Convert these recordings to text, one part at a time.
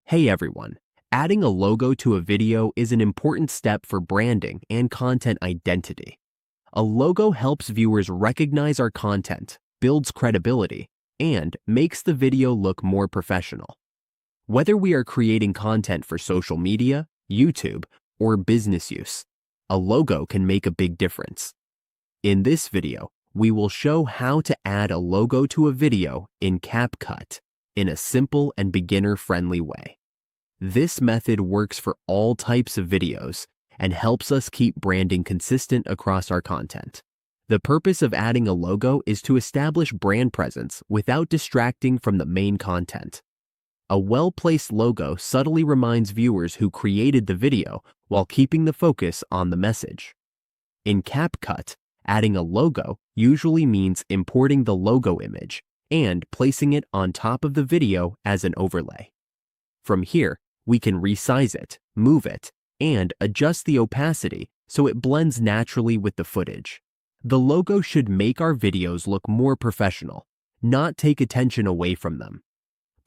Hey everyone, adding a logo to a video is an important step for branding and content identity. A logo helps viewers recognize our content, builds credibility, and makes the video look more professional. Whether we are creating content for social media, YouTube, or business use, a logo can make a big difference. In this video, we will show how to add a logo to a video in Capcut in a simple and beginner-friendly way. This method works for all types of videos and helps us keep branding consistent across our content. The purpose of adding a logo is to establish brand presence without distracting from the main content. A well-placed logo subtly reminds viewers who created the video while keeping the focus on the message. In Capcut, adding a logo usually means importing the logo image and placing it on top of the video as an overlay. From here, we can resize it, move it, and adjust the opacity so it blends naturally with the footage. The logo should make our videos look more professional, not take attention away from them.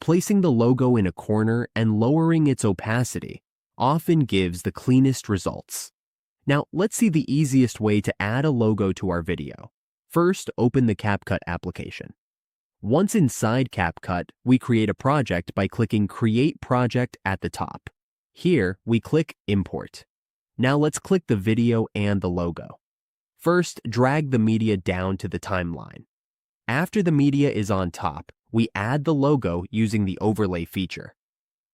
Placing the logo in a corner and lowering its opacity often gives the cleanest results. Now, let's see the easiest way to add a logo to our video. First, open the Capcut application. Once inside Capcut, we create a project by clicking Create Project at the top. Here, we click Import. Now let's click the video and the logo. First, drag the media down to the timeline. After the media is on top, we add the logo using the overlay feature.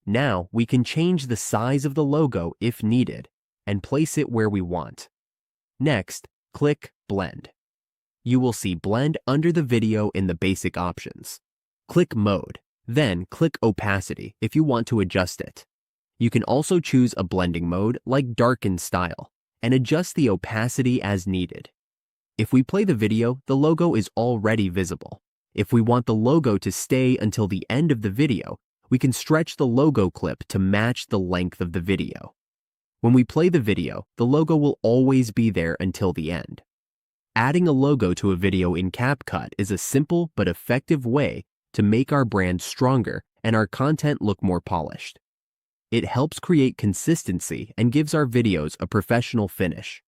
Now, we can change the size of the logo if needed and place it where we want. Next, click Blend. You will see Blend under the video in the basic options. Click Mode, then click Opacity if you want to adjust it. You can also choose a blending mode like Darken Style and adjust the opacity as needed. If we play the video, the logo is already visible. If we want the logo to stay until the end of the video, we can stretch the logo clip to match the length of the video. When we play the video, the logo will always be there until the end. Adding a logo to a video in Capcut is a simple but effective way to make our brand stronger and our content look more polished. It helps create consistency and gives our videos a professional finish.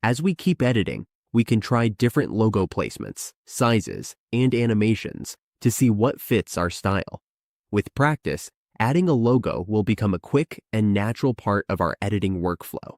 As we keep editing, we can try different logo placements, sizes, and animations to see what fits our style. With practice, adding a logo will become a quick and natural part of our editing workflow.